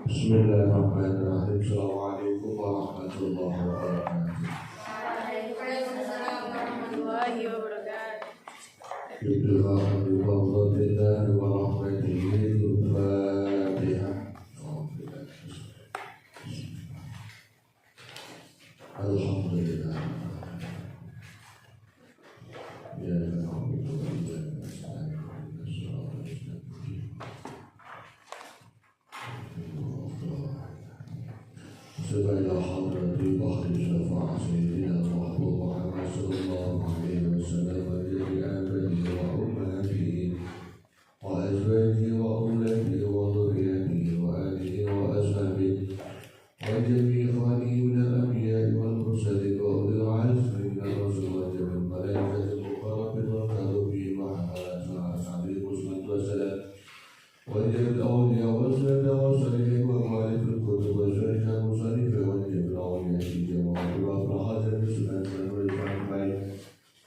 Bismillahirrahmanirrahim. Assalamualaikum warahmatullahi wabarakatuh. Waalaikumsalam warahmatullahi wabarakatuh. Bismillahirrahmanirrahim. Wa rahmatihi Al-Fatihah. Alhamdulillah. Ya na'budu wa iyyaka nasta'in. إلى حضرة بحر شفاعة سيدنا محمد محمد صلى الله عليه وسلم لآبائه وأمهاته وأزواجه وأولاده وذريته وآله وأصحابه وجميع إخوانه من الأنبياء والمرسلين وأولي العزم من الرسل وجميع الملائكة المقربين والكرمين وحملة عليه الصلاة والسلام وجميع الأولياء والصالحين والصالحين ومالك الكتب وشركة المصنف وجميع الأولياء في جماعة وأفراحات بسنة والجمعين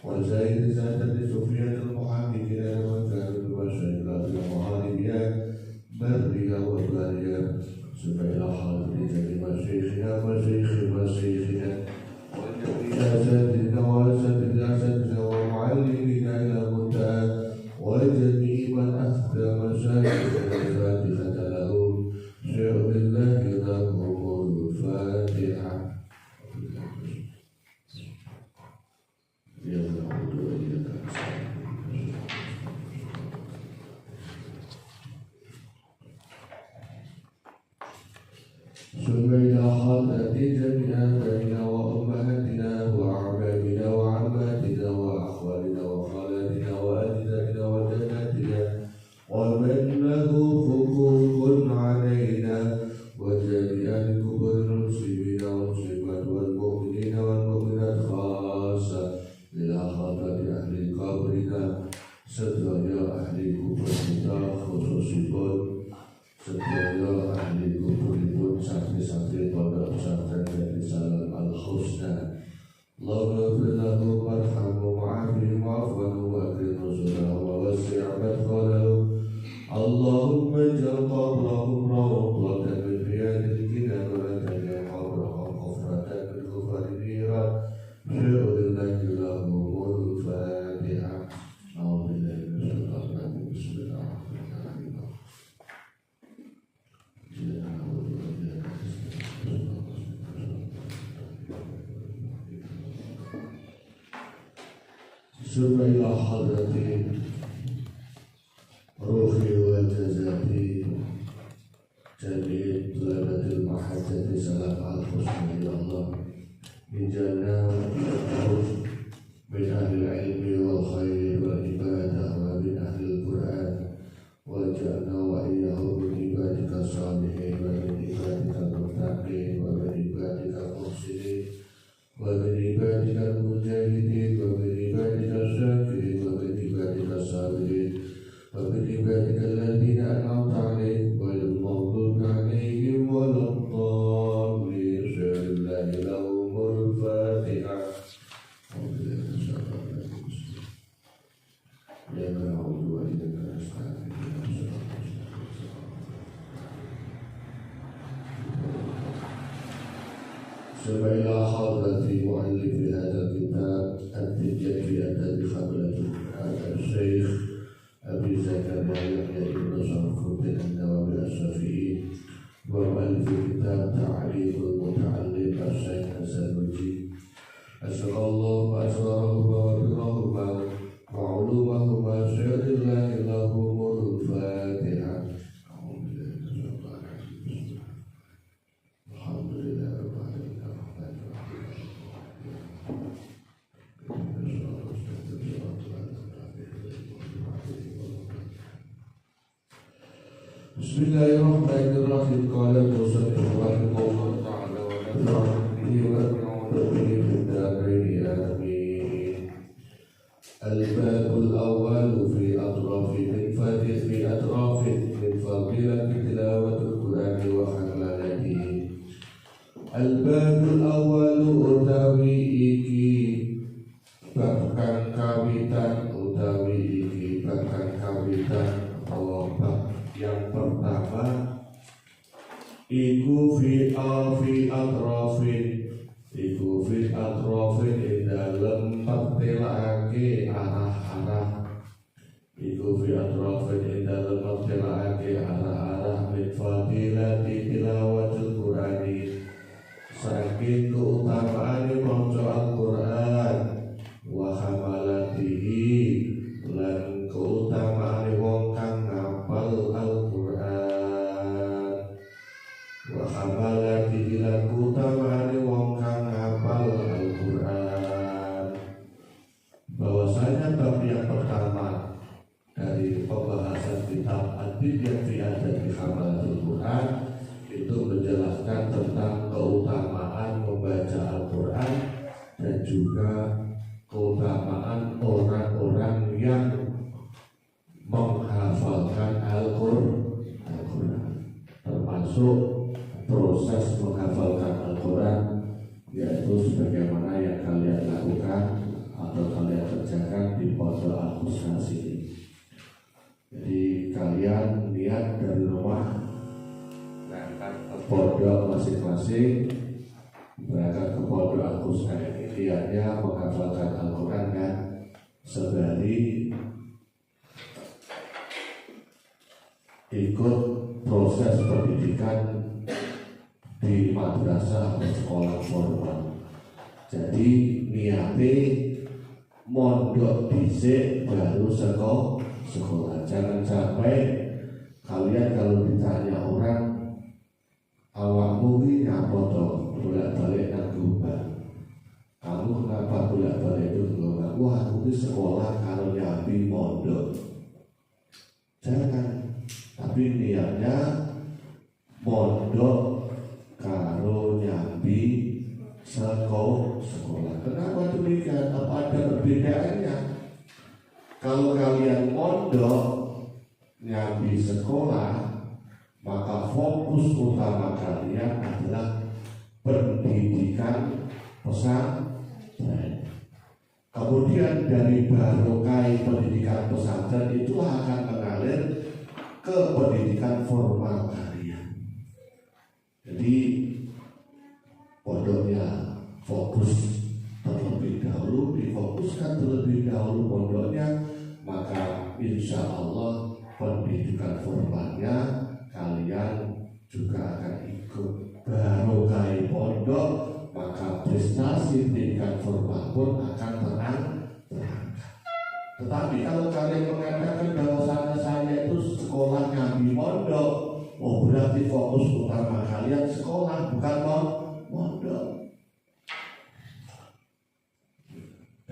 وزائد سادة سفيان المحامدين ومن كان بالمشايخ المحاربين برية وبرية سمعنا حاضر جميع مشايخنا مشايخنا وجميع أساتذتنا وأساتذتنا ومعلمينا إلى المنتهى وجميع من أفتى مشايخنا الفاتحة لهم شيخ الله لهم الفاتحة. يا نعبد وإياك نستعين. ثم إلى حضرة جميع آبائنا وأمهاتنا وأعمامنا وعماتنا وأخوالنا وخالاتنا وأجدادنا وجداتنا ومن له حقوق علينا وجميع الكبر المسلمين والمسلمات والمؤمنين والمؤمنات خاصة إلى حضرة أهل قبرنا سدايا أهل قبرنا خصوصا سدايا أهل قبرنا santri-santri pondok pesantren dan Risalah Al-Husna. Allahumma ighfir lahu warhamhu wa'afihi wa'fu anhu wa akrim nuzulahu wa wasi' madkhalahu. Allahumma ij'al qabrahum rawdatan min riyadil jinan wa la taj'al qabrahum hufratan min hufari niran. Bi'idhnillahi lahumul Fatihah. A'udzu billahi minasyaitonir rajim. Bismillahirrahmanirrahim. ثم إلى حضرة روحي وجزاتي جميع طلبة المحجة سلام الحسن إلى الله من جنة من أهل العلم والخير والعبادة ومن أهل القرآن وجعلنا وإياه من عبادك الصالحين ومن عبادك المتقين ومن عبادك المحسنين ومن عبادك المجاهدين ومن عبادك الشاكرين ومن عبادك الصابرين ومن عبادك الذين أنعمت عليهم غير المغضوب عليهم ولا الضالين. لله لهم الفاتحة. يا نعبد وإياك نستعين. ثم إلى حضرة مؤلف هذا الكتاب التجاري في أدب خبرة هذا الشيخ أبي زكريا يحيى بن شرف الدين النووي الشافعي ومؤلف كتاب تعليم المتعلم الشيخ السنوسي أسأل الله أسرارهما وبرهما وعلومهما شهد الله لهم الفاتحة. الحمد لله رب العالمين. بسم الله الرحمن الرحيم. قال المصنف رحمه الله تعالى ونفعنا به ونعوذ به في الدارين آمين. الباب الأول في أطراف من فضيلة تلاوة القرآن وحملته. الباب الأول utawi iki bahkan kawitan yang pertama iku fi atrafin ing dalem pertelake arah-arah iku fi atrafin ing dalem pertelake arah-arah min fadilati tilawatul qur'ani saking keutamaane maca Al-Qur'an wa hamalatihi lan keutamaane wong kang ngapal Al-Qur'an wa hamalatihi lan keutamaane wong kang ngapal Al-Qur'an. Bahwasanya bab yang pertama dari pembahasan kitab Ad-Diyyah fi Adabi Hamalatul Qur'an itu menjelaskan tentang keutamaan membaca Al-Quran dan juga keutamaan orang-orang yang menghafalkan Al-Quran, termasuk proses menghafalkan Al-Quran, yaitu sebagaimana yang kalian lakukan atau kalian kerjakan di pondok Al-Husnas ini. Jadi kalian lihat dari rumah ke pondok masing-masing, berangkat ke pondok Al-Husna ini lihatnya menghafalkan Al-Quran kan, sembari ikut proses pendidikan di madrasah atau sekolah formal. Jadi niatnya mondok dhisik baru sekolah. Jangan sampai kalian kalau ditanya orang, awakmu ini ngapa toh bolak-balik nang Gombang? Kamu kenapa bolak-balik itu Gombang? Wah, aku ini sekolah kalau nyambi mondok. Jangan, tapi niatnya mondok karo nyambi sekolah. Kenapa demikian? Apa ada perbedaannya? Kalau kalian mondok nyambi sekolah, maka fokus utama kalian adalah pendidikan pesantren. Kemudian dari barokah pendidikan pesantren itulah akan mengalir ke pendidikan formal kalian. Jadi pondoknya fokus terlebih dahulu, difokuskan terlebih dahulu pondoknya, maka insya Allah pendidikan formalnya kalian juga akan ikut. Barokah pondok, maka prestasi pendidikan formal pun akan terangkat. Tetapi kalau kalian mengatakan bahwa saya itu sekolah nyambi pondok, oh berarti fokus utama kalian sekolah, bukan pondok.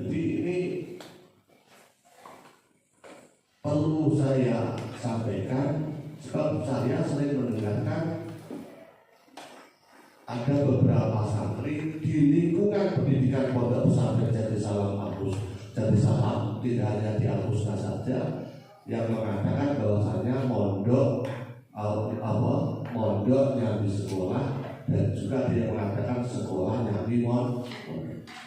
Jadi ini perlu saya sampaikan, sebab saya sering mendengarkan ada beberapa santri di lingkungan pendidikan pondok pesantren Jadi Salam tidak hanya di Al-Husna saja, yang mengatakan bahwasanya mondok nyambi sekolah, dan juga dia mengatakan sekolah nyambi mondok.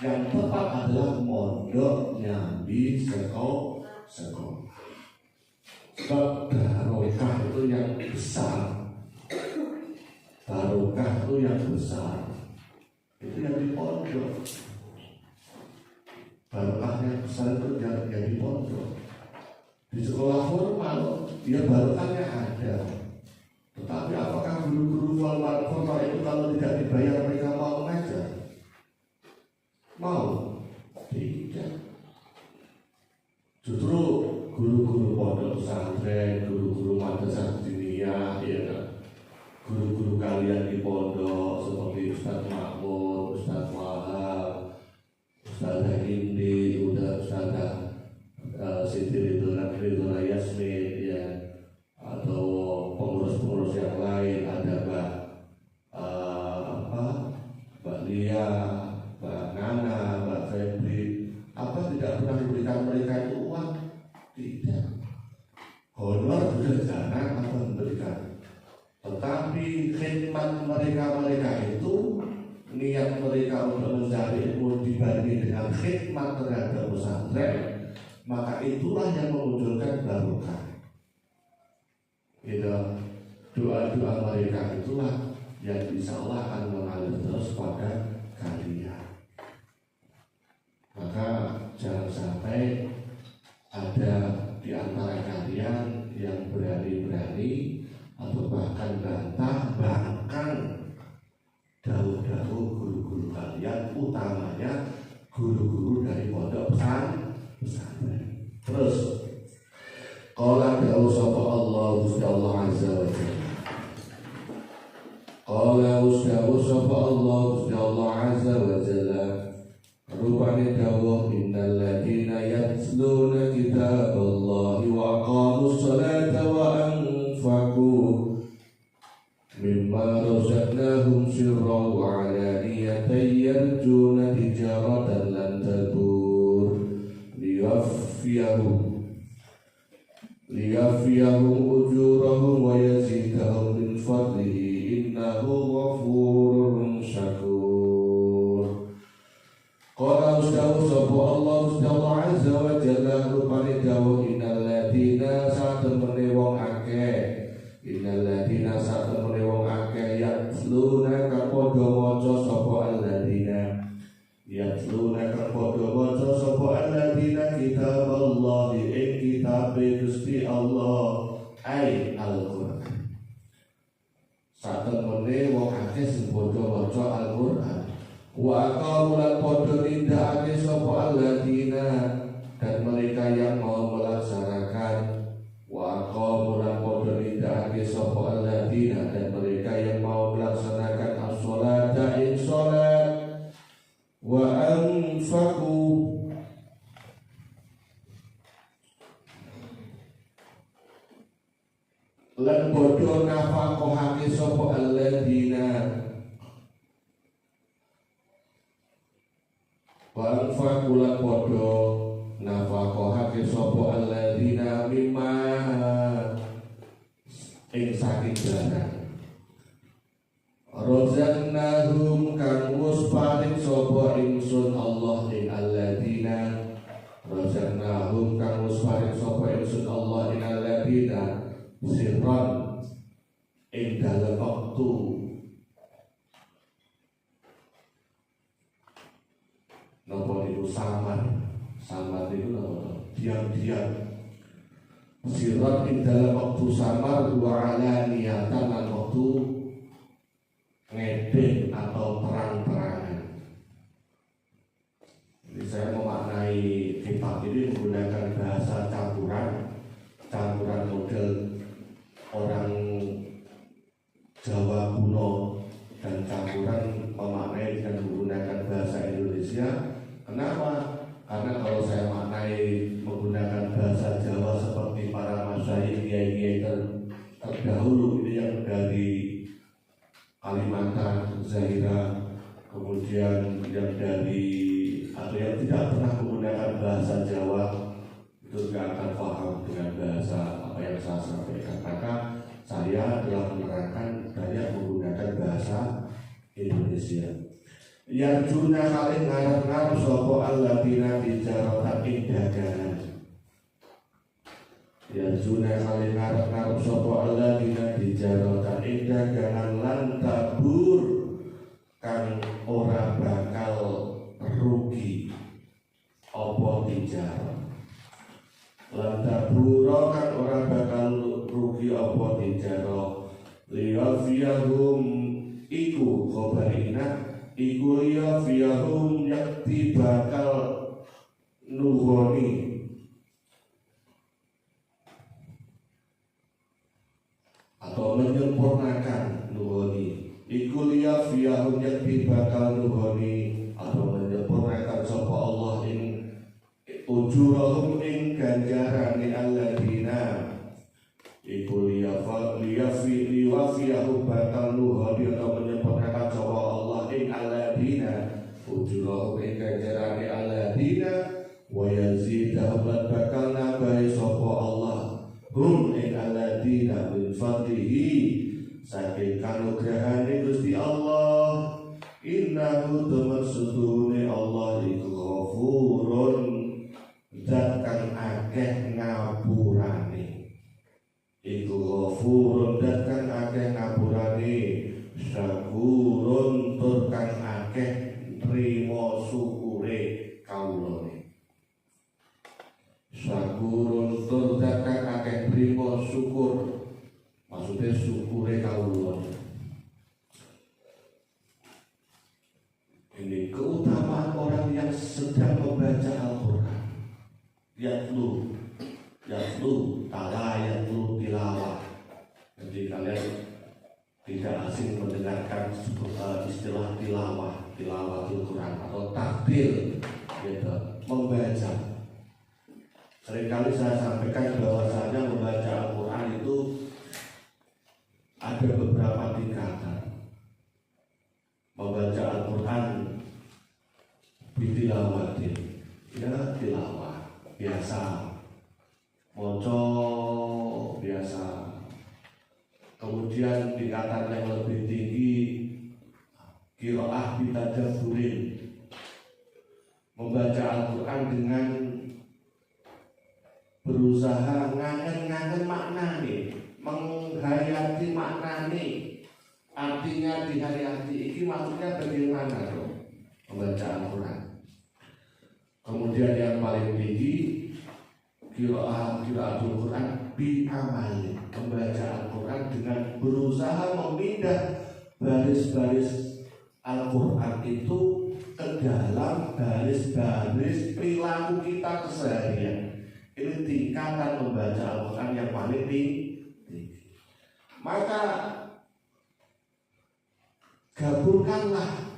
Yang tepat adalah mondok nyambi sekolah. Sebab barokah itu yang besar, itu yang di pondok. Barokahnya besar itu yang di pondok. Di sekolah formal dia barokahnya ada, tetapi apakah guru-guru formal itu kalau tidak dibayar mereka mau mengajar? Mau? Tidak. Justru guru-guru pondok pesantren, guru-guru madrasah diniyah, ya kan? Guru-guru kalian di pondok seperti Ustaz Mahmud, Ustaz Wahab, Ustaz Indi, Ustaz Siti Ridwana Yasmin, ya, atau pengurus-pengurus yang lain, ada Mbak Lia, Mbak Nana, Mbak Febri, apa tidak pernah memberikan mereka itu uang? Tidak. Honor juga jangan apa memberikan. Tetapi khidmat mereka itu, niat mereka untuk mencari ilmu dibanding dengan khidmat terhadap pesantren, maka itulah yang memunculkan barokah. Doa-doa mereka itulah yang insya Allah akan mengalir terus pada kalian. Maka jangan sampai ada di antara kalian yang berani-berani atau bahkan bantah dahulu guru-guru kalian, utamanya guru-guru dari pondok pesantren. Terus qala da'u sapa Allah Gusti Allah azza wa jalla. Qala da'u sapa Allah Gusti Allah azza wa jalla. Rupane dawuh innal ladina yatluna kitaballahi wa aqamus salata wa anfaqu mimma razaqnahum sirran wa alaniyatan yarjuna tijaratan lan tabur liyafiyahum ujurahum wa yazidahum min fadlihi innahu ghafurun syakur. Qala ustawu sapa Allah Subhanahu azza wa jalla rupane dawuh innal ladina satemene wong akeh yatluna ka padha maca sapa alladina kitaballahi ing kitabe Gusti Allah ai Al-Qur'an. Satemene wong akeh sing padha maca Al-Qur'an. Wa aqamu lan padha nindakake sapa alladina dan mereka yang mau melaksanakan. Wa aqamu lan padha nindakake sapa alladina dan mereka yang mau melaksanakan as-sholata ing salat. Wa anfaqu lan padha nafaqohake sapa alladina wa anfaqulan podo nafaqohake sapa alladzina mimma ing saking barang rozaqnahum kang wis paring sapa ingsun Allah ing alladzina rozaqnahum kang wis paring sapa ingsun Allah ing alladzina sirran ing dalem wektu nopo niku samar niku nopo diam-diam sirat ing dalam waktu samar wa alaniyatan lan waktu ngedek atau terang-terangan. Jadi saya memaknai kitab ini menggunakan bahasa campuran model orang Jawa kuno dan campuran memaknai dengan menggunakan bahasa Indonesia. Kenapa? Karena kalau saya maknai menggunakan bahasa Jawa seperti para masyayikh kiai-kiai terdahulu ini yang dari Kalimantan, Zahira, kemudian yang dari atau yang tidak pernah menggunakan bahasa Jawa itu tidak akan paham dengan bahasa apa yang saya sampaikan. Maka saya telah menerangkan banyak menggunakan bahasa Indonesia. Yang juna kali ngarep-ngarep sapa alladzina bijaratan ing dagangan. Yang juna kali ngarep-ngarep sapa alladzina bijaratan ing dagangan lan tabur kang ora bakal rugi apa bijarah. Lan tabur kang ora bakal rugi apa bijarah. Liyafiyahum iku khobarina iku liyafiyahum yakti bakal nuhoni atau menyempurnakan nuhoni iku liyafiyahum yakti bakal nuhoni atau menyempurnakan sapa Allah ing ujurahum ing ganjarane alladzina iku liyafiyahum bakal nuhoni atau menyempurnakan sapa Allah ing alladzina ujurahum ing ganjarane alladzina wa yazidahum bakal nabahi sapa Allah hum ing alladzina min fadlihi saking kanugrahane Gusti Allah. Innahu tamasudune Allah iku ghafurun zat kang akeh ngapurane iku ghafurun zat kang akeh ngapurane syukure kawula. Ini keutamaan orang yang sedang membaca Al-Quran. Yatlu tilawah. Jadi kalian tidak asing mendengarkan istilah tilawatul Quran atau takbir, gitu, membaca. Seringkali saya sampaikan bahwasanya membaca Al-Quran itu ada beberapa tingkatan. Membaca Al-Quran bitilawatin, ya tilawah biasa, moco biasa. Kemudian tingkatan yang lebih tinggi qiraah bitadabburin, membaca Al-Quran dengan berusaha ngangen maknane, menghayati maknane, artinya dihayati. Ini maksudnya bagaimana dong membaca Al-Quran. Kemudian yang paling tinggi qiraatul Quran bi amali, membaca Al-Quran dengan berusaha memindah baris-baris Al-Quran itu ke dalam baris-baris perilaku kita keseharian. Ini tingkatan membaca Al-Quran yang paling tinggi. Maka gabungkanlah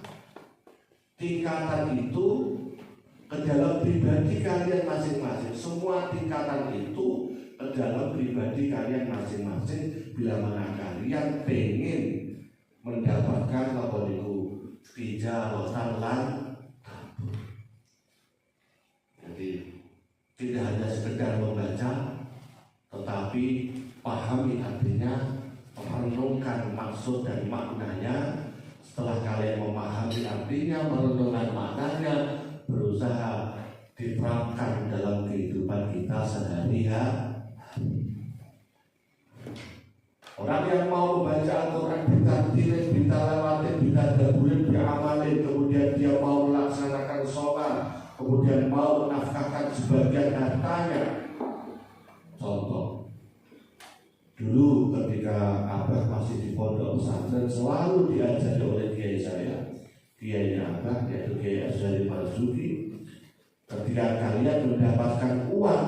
tingkatan itu ke dalam pribadi kalian masing-masing. Semua tingkatan itu ke dalam pribadi kalian masing-masing. Bila mana kalian pengen mendapatkan apa itu tijaratan lan kabur. Jadi tidak hanya sekedar membaca, tetapi pahami artinya, merenungkan maksud dan maknanya. Setelah kalian memahami artinya, merenungkan maknanya, berusaha diterapkan dalam kehidupan kita sehari-hari. Orang yang mau membaca Al-Quran bitartilin, bitalawatin, bitadaburin, biamalin, kemudian dia mau melaksanakan sholat, kemudian mau menafkahkan sebagian hartanya. Contoh, dulu ketika Abah masih di pondok pesantren, selalu diajari oleh kiai saya, kiainya Abah, yaitu Kiai Azhari Marzuki. Ketika kalian mendapatkan uang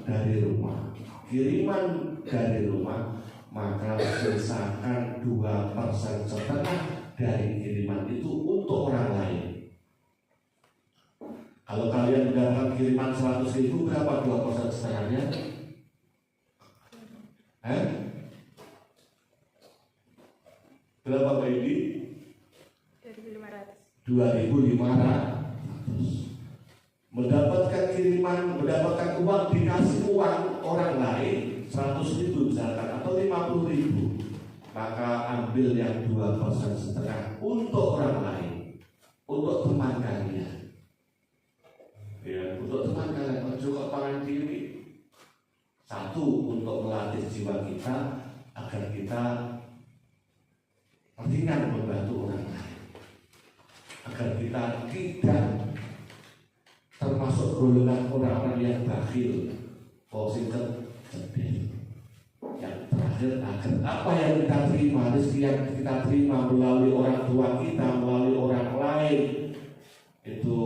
dari rumah, kiriman dari rumah, maka sisakan 2,5% dari kiriman itu untuk orang lain. Kalau kalian mendapatkan kiriman 100.000, berapa 2,5%-nya? Berapa Pak Edi? 2.500. Mendapatkan kiriman, mendapatkan uang, dikasih uang orang lain 100.000 misalkan, atau 50.000, maka ambil yang 2,5% untuk orang lain, untuk teman kalian. Ya, untuk teman kalian, juga tangan kiri. Satu, untuk melatih jiwa kita agar kita ringan membantu orang lain, agar kita tidak termasuk golongan orang-orang yang bakhil, positif, sedih. Yang terakhir, agar apa yang kita terima, rezeki yang kita terima melalui orang tua kita, melalui orang lain, itu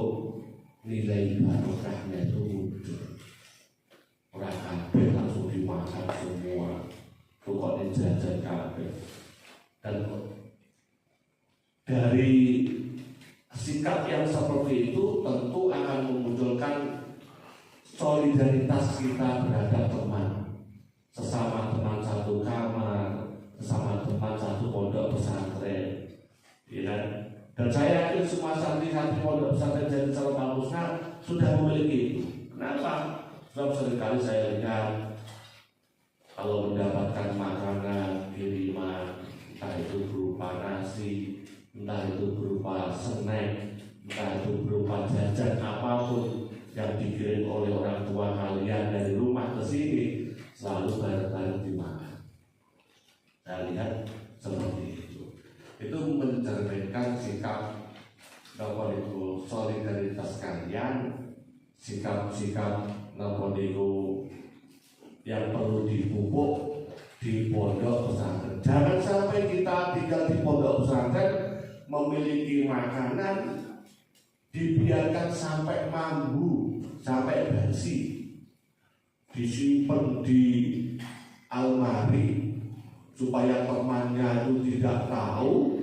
nilai barokahnya itu muncul. Orang kabeh langsung dimakan semua, kok dijajan kabeh. Dan dari sikap yang seperti itu tentu akan memunculkan solidaritas kita terhadap teman, sesama teman satu kamar, sesama teman satu pondok pesantren, ya. Dan saya yakin semua santri-santri pondok pesantren Jannah Salam Al-Husna sudah memiliki itu. Kenapa? Sebab seringkali saya lihat kalau mendapatkan makanan kiriman, entah itu berupa nasi, entah itu berupa snack, entah itu berupa jajan apapun yang dikirim oleh orang tua kalian dari rumah ke sini, selalu bareng-bareng dimakan. Saya lihat seperti itu. Itu mencerminkan sikap itu solidaritas kalian, sikap-sikap yang perlu dipupuk di pondok pesantren. Jangan sampai kita tinggal di pondok pesantren memiliki makanan dibiarkan sampai mambu, sampai basi, disimpan di almari supaya temannya itu tidak tahu,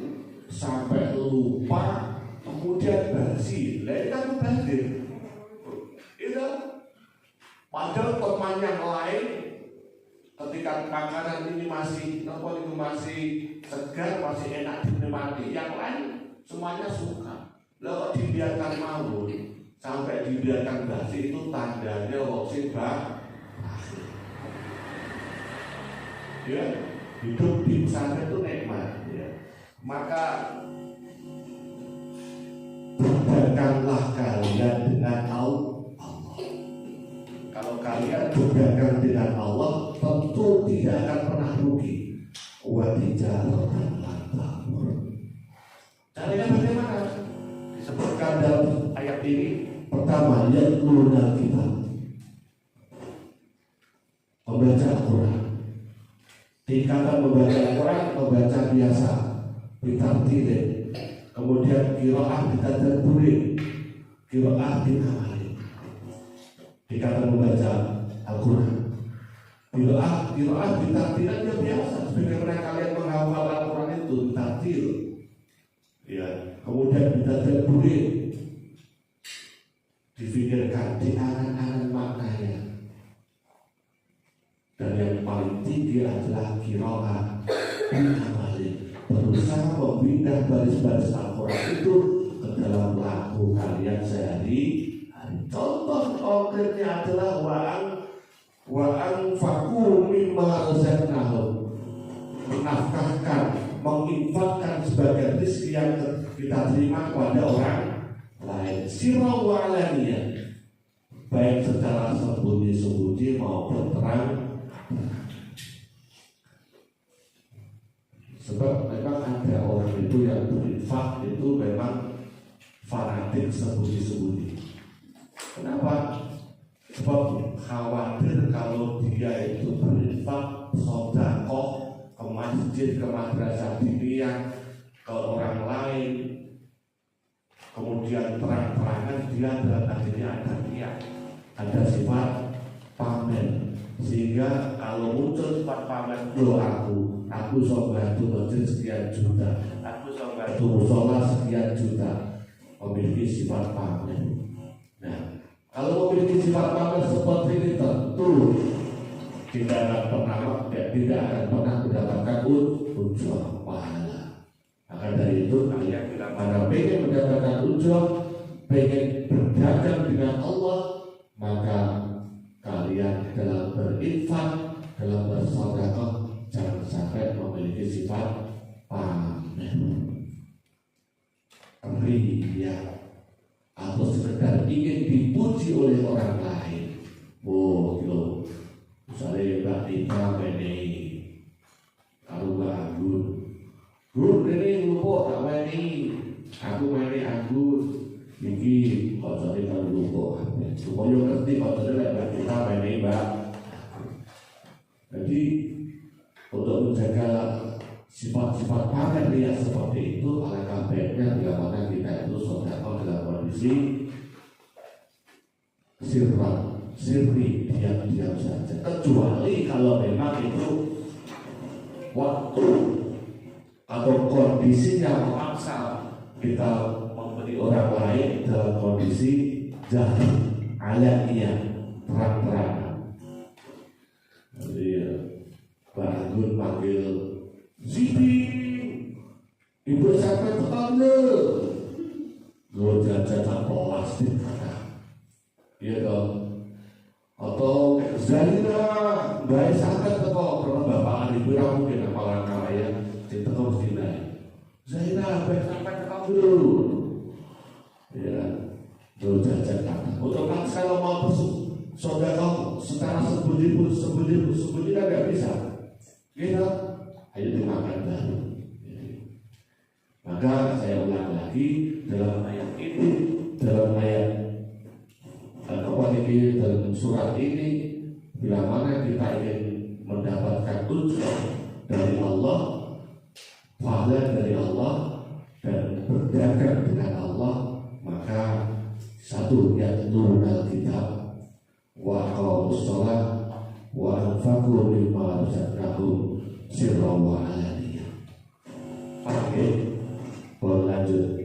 sampai lupa, kemudian basi. Lain kan mubazir. Itu padahal teman yang lain ketika makanan ini masih segar, masih enak dinikmati, yang lain semuanya suka. Lalu dibiarkan mawur sampai dibiarkan basi, itu tandanya wong akhir. Ya, hidup di pesantren itu nikmat. Ya. Maka berdaganglah kalian dengan Allah. Kalau kalian berdagang dengan Allah, tentu tidak akan pernah rugi. Wadijaratan lantabur. Caranya bagaimana? Disebutkan dalam ayat ini. Pertama, yatluna kita membaca Al-Quran. Tingkatan membaca Al-Quran, membaca biasa, bitartilin. Kemudian qiraah bitadabburin, qiraah binamalin. Tingkatan membaca Al-Quran. Qiraah bitartilan ya biasa. Sebagaimana kalian menghafal Al-Quran itu bitartil. Ya, kemudian bitadabburin, difikirkan, diangan-angan maknanya. Dan yang paling tinggi adalah qiraah binamalin, berusaha memindah baris-baris Al-Quran itu ke dalam laku kalian sehari-hari. Contoh konkretnya adalah wa'an faku mimma razaqnahum, menafkahkan, menginfakkan sebagian rezeki yang kita terima kepada orang lain. Sirra wa alaniyah, baik secara sembunyi-sembunyi maupun terang. Sebab memang ada orang itu yang berinfak itu memang fanatik sembunyi-sembunyi. Kenapa? Sebab khawatir kalau dia itu berinfak, sedekah ke masjid, ke madrasah diniyah, ke orang lain, kemudian terang-terangan dia dalam hatinya ada niat, ada sifat pamer, sehingga kalau muncul sifat pamer, aku so bantu masjid sekian juta, aku so bantu musola sekian juta, memiliki sifat pamer. Nah, kalau memiliki sifat pamer seperti ini tentu tidak akan pernah mendapatkan ujung pahala. Maka dari itu kalian bila mana pengen mendapatkan ujung, pengen berdagang dengan Allah, maka kalian dalam berinfak, dalam bersedekah, jangan sampai memiliki sifat pamer, riya, atau sekedar ingin dipuji oleh orang lain. Oh, gitu. Misalnya Mbak Tika ini, kalau Mbak Gun ini lupa tak ini, aku ini Agus, ini kalau saya kan lupa. Supaya ngerti kalau saya Mbak Tika ini Mbak. Jadi untuk menjaga sifat-sifat pamer yang seperti itu, alangkah baiknya bila mana kita itu sedekah dalam kondisi sirri, diam-diam saja. Kecuali kalau memang itu waktu atau kondisi yang memaksa kita memberi orang lain dalam kondisi jahil, alaniyah, terang-terangan. Jadi Pak Agun panggil Siti, ibu sampai tetangga, gue jajan plastik kata, iya dong. Atau Zahira, baik sampai teko, karena bapak ibu yang mungkin apalan kalian, kita harus dinai. Zahira, baik sampai teko dulu, ya, gue jajan kata. Otomatis kalau mau saudara secara sembunyi kan nggak bisa, gitu. Ayo dimakan baru. Maka saya ulang lagi dalam ayat ini, dalam surat ini, bila mana kita ingin mendapatkan ujrah dari Allah, pahala dari Allah, dan berdagang dengan Allah, maka satu, yatluna al-kitab wa aqamus shalah wa anfaqu mimma razaqnahum sirran wa alaniyah. Oke, lanjut.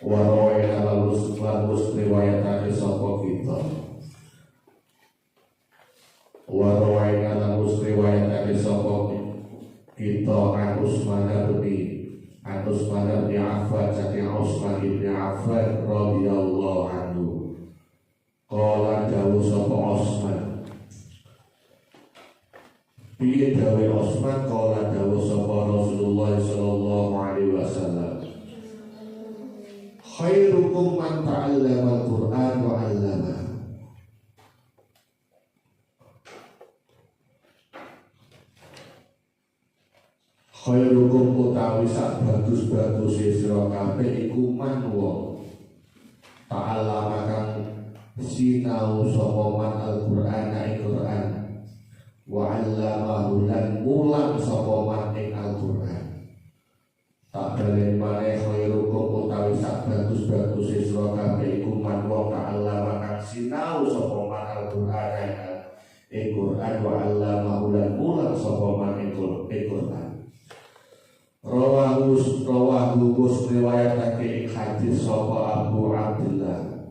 Waroina lalu riwayatake sapa kita. Waroina lalu riwayatake sapa kita an Utsman bin Affan saking Utsman bin Affan radhiyallahu anhu. Qala dawu sapa Utsman. Piye dawe Utsman qala dawu sapa Rasulullah sallallahu alaihi wasallam. Khairukum man ta'allama al-Qur'an wa 'allama. Khairukum utawi sak bagus-baguse sira kabeh iku man wong ta'allama kang sinau sapa man al-Qur'an ing Qur'an wa 'allamahu lan mulang sapa man ing Al-Qur'an. Tak balen maneh khairukum utawi sak bagus-baguse sira kabeh iku man wong ta'allama kang sinau sapa man Al-Qur'an ing Qur'an wa 'allamahu lan mulang sapa man ing Qur'an. Rawahu riwayatake ing hadis sapa Abu Abdillah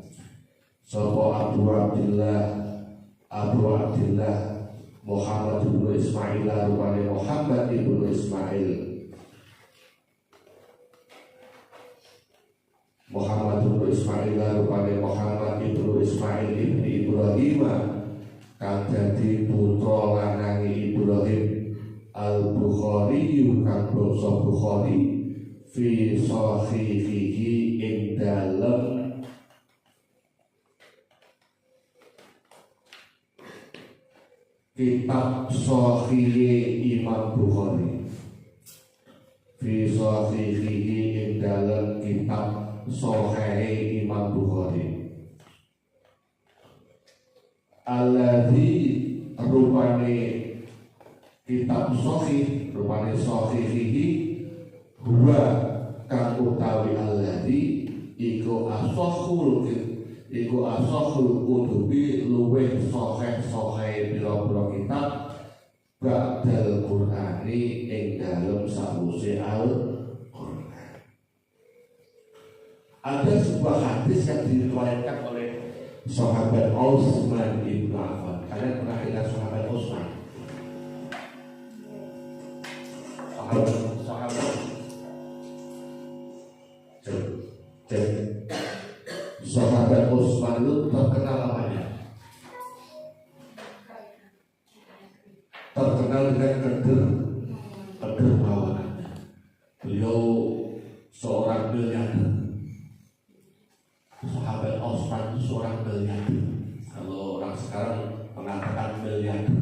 Muhammad bin Ismail rupane Muhammad bin Ismail rupane Muhammad bin Ismail ibn Ibrahim kang dadi putra lanangi Ibrahim Al-Bukhari kang bangsa Bukhari fi sahihihi ing dalem kitab Sahih Imam Bukhari. Fi sahihihi ing dalem kitab Sahih Imam Bukhari. Alladzi rupane kitab Sahih rupane sahihihi huwa kang utawi alladzi iku asahul kutubi luweh sahih pira-pira kitab ba'dal Qur'ani ing dalem sawise Al-Qur'an. Ada sebuah hadis yang diriwayatkan oleh sahabat Utsman bin Affan. Kalian pernah ingat sahabat Utsman? Sahabat Utsman itu terkenal namanya, terkenal dengan kedermawanannya. Beliau seorang miliarder. Sahabat Utsman itu seorang miliarder. Kalau orang sekarang mengatakan miliarder.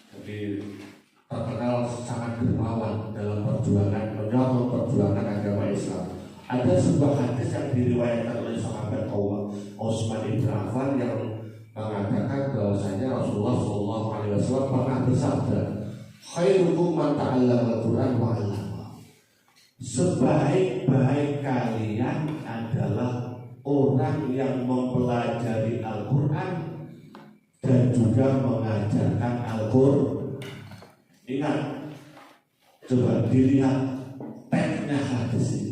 Jadi terkenal sangat dermawan dalam menyokong perjuangan agama Islam. Ada sebuah hadis yang diriwayatkan oleh sahabat Utsman bin Affan yang mengatakan bahwasanya Rasulullah SAW pernah bersabda, khairukum man ta'allama al-Qur'an wa 'allama. Sebaik-baik kalian adalah orang yang mempelajari Al-Qur'an dan juga mengajarkan Al-Qur'an. Ingat, coba dilihat teksnya hadis ini.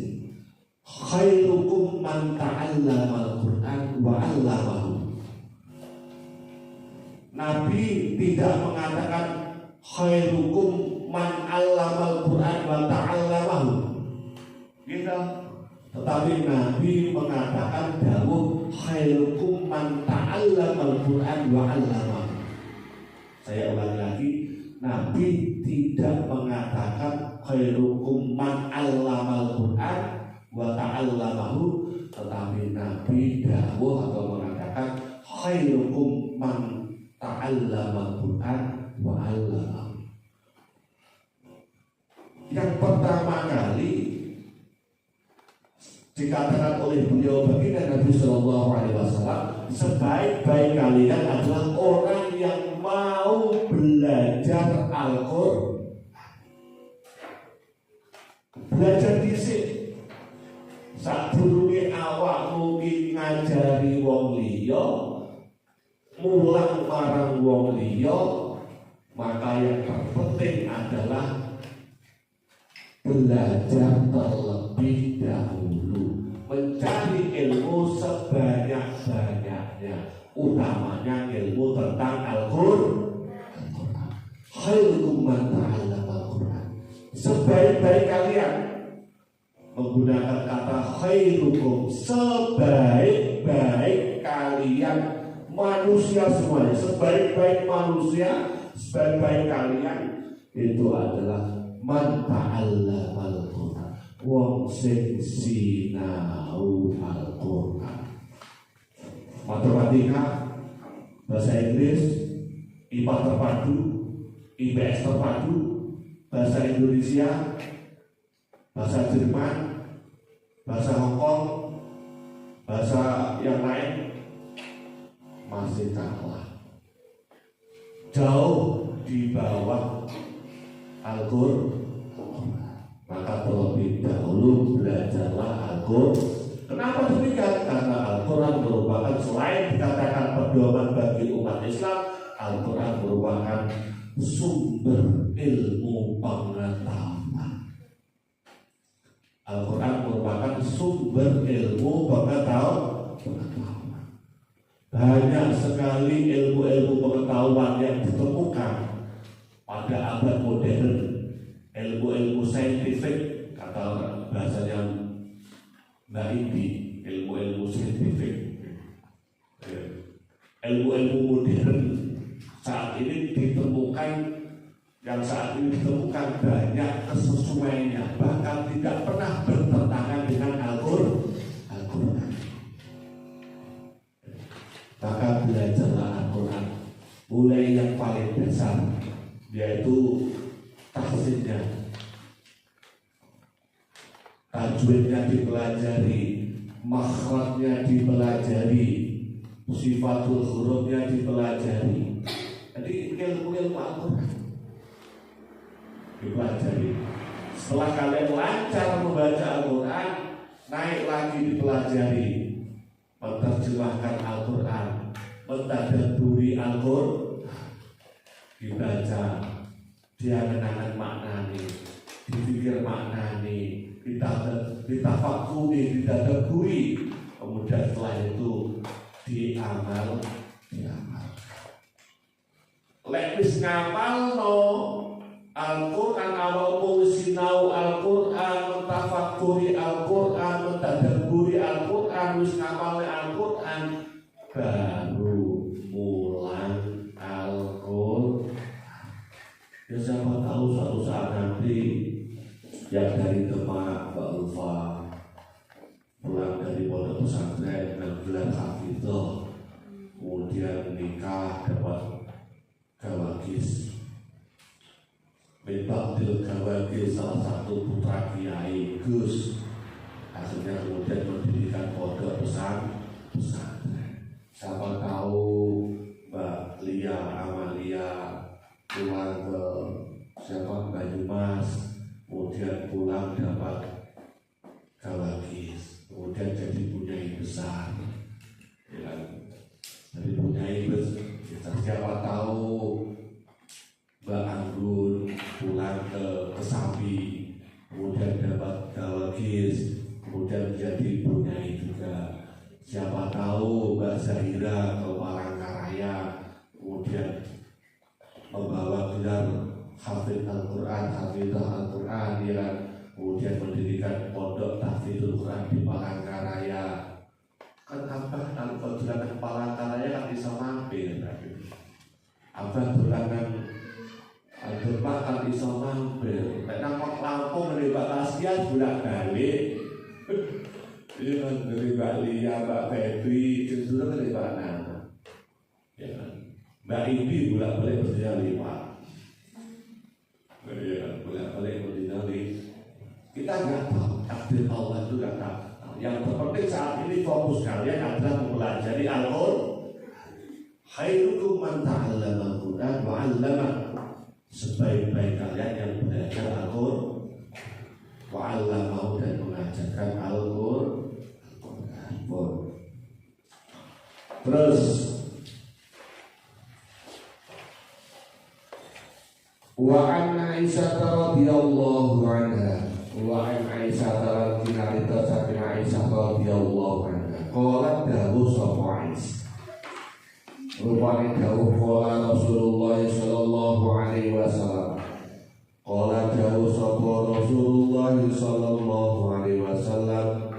Khairukum man ta'allama al-Qur'an wa 'allamahu. Nabi tidak mengatakan khairukum man 'allama al-Qur'an wa ta'allamahu. Gitu. Tetapi Nabi mengatakan dawuh khairukum man ta'allama al-Qur'an wa 'allamahu. Saya ulangi lagi, Nabi tidak mengatakan khairukum man 'allama al-Qur'an wa ta'allamahu, tetapi Nabi dawuh atau mengatakan khairukum man ta'allama al-Qur'an wa 'allamahu. Yang pertama kali dikatakan oleh oleh beliau baginda Nabi Shallallahu Alaihi Wasallam, sebaik-baik kalian adalah orang yang mau belajar Al-Quran. Belajar dhisik. Sadurunge awak mungkin ngajari wong liya, mulang marang wong liya, maka yang terpenting adalah belajar terlebih dahulu, mencari ilmu sebanyak-banyaknya, utamanya ilmu tentang Al-Quran. Khairukum man ta'allama Al-Quran. Sebaik-baik kalian, menggunakan kata khairukum, sebaik-baik kalian manusia semuanya, sebaik-baik manusia, sebaik-baik kalian itu adalah man ta'allama Al-Quran, wong sing sinau Al-Quran. Matematika, bahasa Inggris, IPA terpadu, IPS terpadu, bahasa Indonesia, bahasa Jerman, bahasa Hongkong, bahasa yang lain masih kalah, jauh di bawah Al-Quran. Maka terlebih dahulu belajarlah Al-Quran. Kenapa demikian? Karena Al-Quran merupakan, selain dikatakan pedoman bagi umat Islam, Al-Quran merupakan sumber ilmu pengetahuan. Al-Quran merupakan sumber ilmu pengetahuan. Banyak sekali ilmu-ilmu pengetahuan yang ditemukan pada abad modern, ilmu-ilmu saintifik, kata bahasanya Mbak Indi, ilmu-ilmu saintifik, ilmu-ilmu modern saat ini ditemukan, yang saat ini ditemukan banyak kesesuaiannya, bahkan tidak pernah bertentangan dengan Al-Quran. Maka belajarlah Al-Quran, mulai yang paling dasar, yaitu tahsinnya, tajwidnya dipelajari, makhrajnya dipelajari, sifatul hurufnya dipelajari. Jadi ilmu-ilmu Al-Quran dipelajari. Setelah kalian lancar membaca Al-Quran, naik lagi dipelajari, menerjemahkan Al-Quran, mentadabburi Al-Quran, dibaca, diangan-angan maknani, dipikir maknani, ditafakuri, ditadabburi, kemudian setelah itu diamal. Lek wis ngamalno Al-Quran, awalmu sinau Al-Quran, mentafakuri Al-Quran, mentadabburi Al-Quran, wis ngamalne Al-Quran, baru mulang Al-Quran. Ya siapa tahu suatu saat nanti yang dari Demak, Mbak Ulfa, pulang dari pondok pesantren dengan gelar hafidhah, kemudian nikah, dapat gawagis, minta gawagis salah satu putra kiai Gus, akhirnya kemudian mendirikan pondok pesantren. Siapa tahu Mbak Lia Amalia pulang ke Banyumas, kemudian pulang dapat gawagis, kemudian jadi punyai besar, ya, jadi punyai besar. Siapa tahu Mbak Anggun pulang ke Kesambi, kemudian dapat gawagis, kemudian jadi punyai juga. Siapa tahu Mbak Zahira ke Palangkaraya, kemudian membawa gelar hafidh Al-Quran, hafidhah Al-Quran, ya, kemudian mendirikan pondok tahfidzul Quran di Palangkaraya. Kan abah kalau jalan ke Palangkaraya kan bisa mampir, abah dolangan Demak kan bisa mampir. Karena kok Lampung dari Mbak Tasya bolak-balik. Iya kan, dari Mbak Lia, Mbak Febri, justru dari Mbak Nana, ya kan, Mbak Ibi bolak-balik berjalan lima, ya bolak-balik berjalan lima. Kita nggak tahu takdir Allah itu nggak tahu. Yang terpenting saat ini fokus kalian adalah mempelajari Al-Qur'an. Khairukum man ta'allama al-Qur'an wa 'allama. Sebaik-baik kalian yang belajar Al-Qur'an wa 'allama dan mengajarkan Al-Qur'an. Terus wa an Aisyah radhiyallahu anha wa an Aisyah radhiyallahu saking Aisyah radhiyallahu anha qalat dawuh sapa Aisyah rupane dawuh qala Rasulullah sallallahu alaihi wasallam qala dawuh sapa Rasulullah sallallahu alaihi wasallam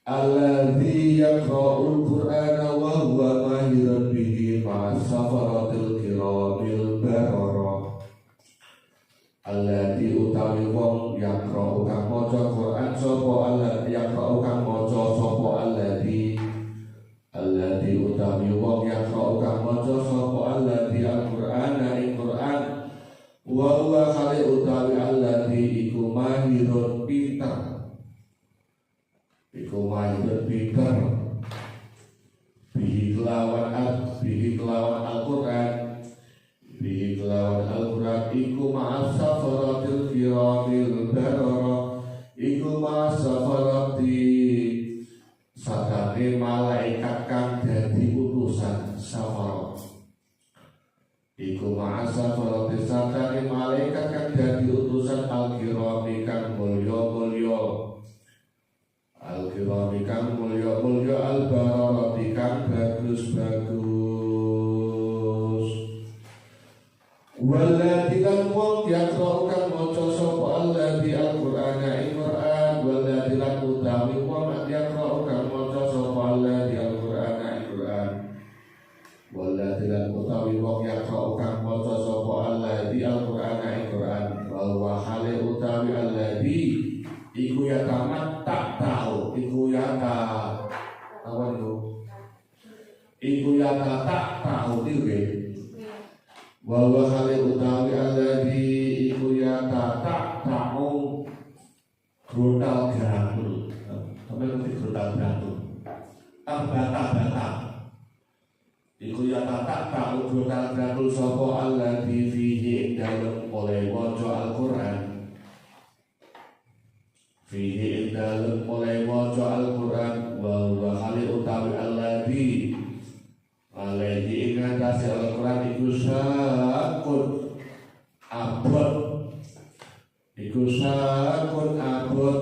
alladzi yaqra'ul Qur'ana wa huwa mahirun bihi ma'a safaratil kiramil barara. Alladzi utawi wong yaqra'u kang maca Qur'an sapa alladzi yaqra'u kang maca sapa alladzi utawi wong yaqra'u kang maca sapa alladzi al-Qur'ana ing Qur'an wa huwa khali utawi alladzi iku mahirun pinter iku mahirun pinter bihi kelawan Al-Qur'an iku ma'as safaratil kiramil barara iku ma'as safarati sakane malaikat kang dadi utusan safarat iku ma'as safarati sakane malaikat kang dadi utusan al-kirami kang mulya-mulya al-kirami kang mulya-mulya al-bararati kang bagus-bagus walladzi lan wong yaqra'u kang maca sapa alladzi al-Qur'ana ing Qur'an walladzi lan utawi wong yaqra'u kang maca sapa alladzi al-Qur'ana ing Qur'an walladzi lan utawi wong yaqra'u kang maca sapa alladzi al-Qur'ana ing Qur'an wa hale utawi alladzi iku ya tamat tak tahu iku ya tak tahu dhewe wa hale utawi alladzi iku ya tak tahu grotal granul sampe ngerti grotal granul bata iku ya tak tahu grotal granul sapa alladzi fihi dalem oleh waca Al-Qur'an fihi dalem oleh waca Al-Qur'an wa hale utawi alladzi alaihi ingatasi Al-Quran iku sakun abot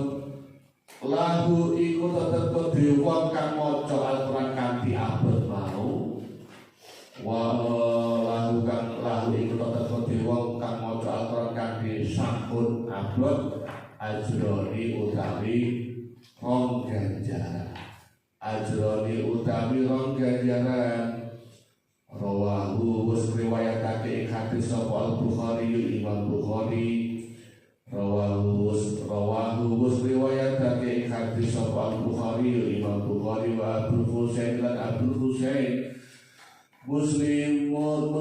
lahu iku tetep kedhe wong kang maca Al-Quran kanthi abot mau lahu iku tetep kedhe wong kang maca Al-Quran kanthi sakun abot ajroni utawi rong ganjaran rawahu wis riwayatake ing hadis sapa Al-Bukhari Imam Bukhari rawahu wis riwayatake ing hadis sapa Al-Bukhari Imam Bukhari wa Abu Husain lan Abu Husain muslimun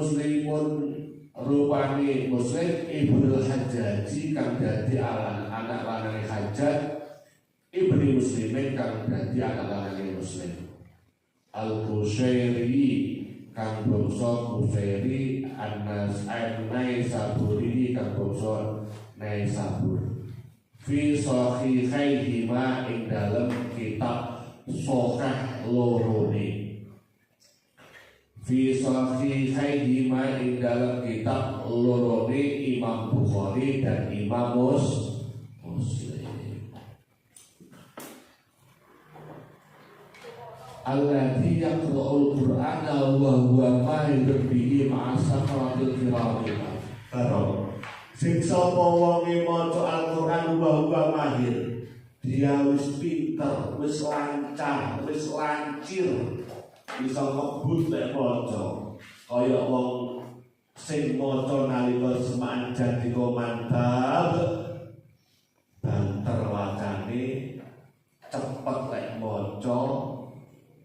rupane Muslim Ibnu Hajjaji kang dadi anak lanang Hajjaj Ibnu Muslimin kang dadi anak lanang Muslim Al-Qushairi kang bangsa Qushairi An-Naisaburi kang bangsa Naisabur fi sahihaihima ing dalem kitab Sahih lorone fi sahihaihima ing dalem kitab lorone Imam Bukhari dan Imam Muslim alladzi yaqra'ul Qur'ana wa huwa mahirun bihi ma'a safaratil kiramil barara. Sing sapa wong maca Al-Qur'an wa huwa mahir, dia wis pinter, wis lancar, wis lancir, bisa ngebut lek maca. Kaya wong sing maca nalika semaan jandika mantap, banter wacane, cepet lek maca.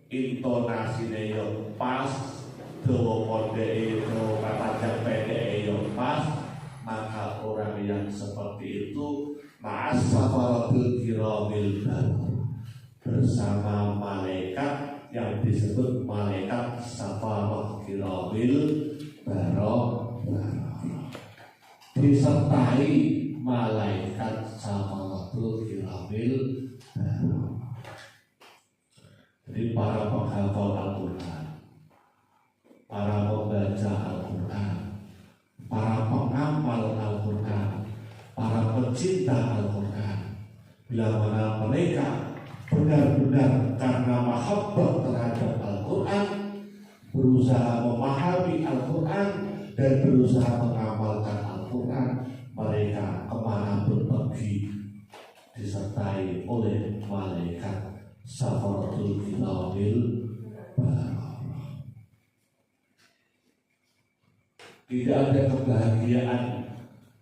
Intonasine yo pas, dawa pondeke yo kata pendeke yo pas, maka orang yang seperti itu ma'as safaratil kiramil barara bersama malaikat yang disebut malaikat Safarah Kirabil Barok, disertai malaikat Safaratul Kirabil Barok. Jadi para penghafal Al-Quran, para pembaca Al-Quran, para pengamal Al-Quran, para pecinta Al-Quran, bila mana mereka benar-benar karena mahabbah terhadap Al-Quran berusaha memahami Al-Quran dan berusaha mengamalkan Al-Quran, mereka kemanapun pergi disertai oleh malaikat Safaratul Kirabil Barok. Tidak ada kebahagiaan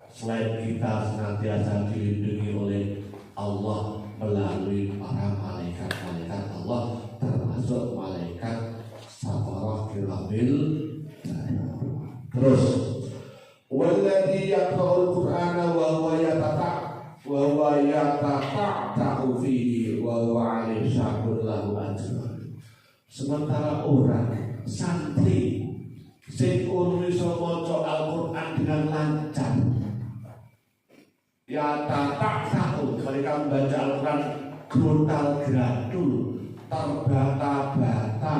selain kita senantiasa dilindungi oleh Allah melalui para malaikat-malaikat Allah, termasuk malaikat Safarah Kirabil Barok. Terus walladzi yaqra'ul Qur'ana wa huwa yatata'u fihi wa huwa 'alaihi syaqul lahu ajrun. Sementara orang santri sing iso maca Al-Qur'an dengan lancar, yatata'u, mereka membaca Al-Qur'an gontal-gradul, terbata-bata,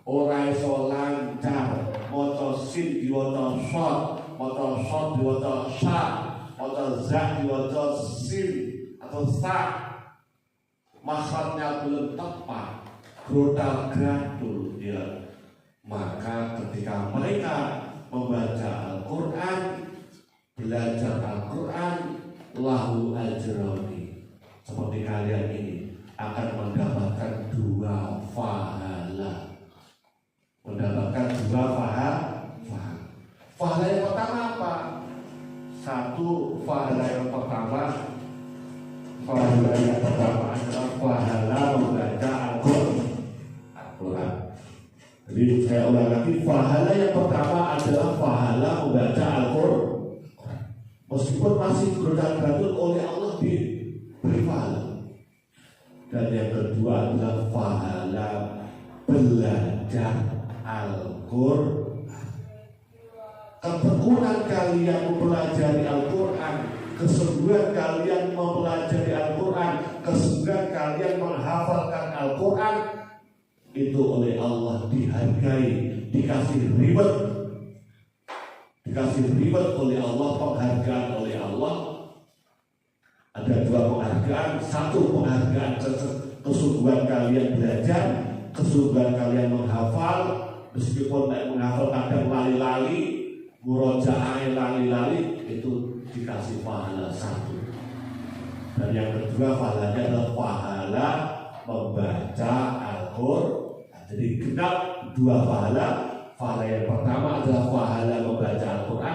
ora iso lancar, maca sin diwaca shad, maca shad diwaca sya, maca za diwaca sin atau sa, makhrajnya belum tepat, gontal-gradul ya. Maka ketika mereka membaca Al-Quran, belajar Al-Quran, lahu ajroni, seperti kalian ini akan mendapatkan 2 pahala. Mendapatkan 2 pahala. Pahala yang pertama apa? Satu, pahala yang pertama adalah pahala membaca Al-Quran. Jadi saya ulang lagi, pahala yang pertama adalah pahala membaca Al-Quran. Meskipun masih gontal-gantul oleh Allah diberi pahala. Dan yang kedua adalah pahala belajar Al-Quran. Ketekunan kalian mempelajari Al-Quran, kesungguhan kalian mempelajari Al-Quran, kesungguhan kalian menghafalkan Al-Quran, itu oleh Allah dihargai, dikasih reward oleh Allah, penghargaan oleh Allah. Ada 2 penghargaan. Satu, penghargaan kesungguhan kalian belajar, kesungguhan kalian menghafal, meskipun tidak menghafal kadang lali-lali, murojaah lali-lali, itu dikasih pahala 1. Dan yang kedua pahalanya adalah pahala membaca Al-Quran. Jadi genap 2 pahala. Pahala yang pertama adalah pahala membaca Al-Quran,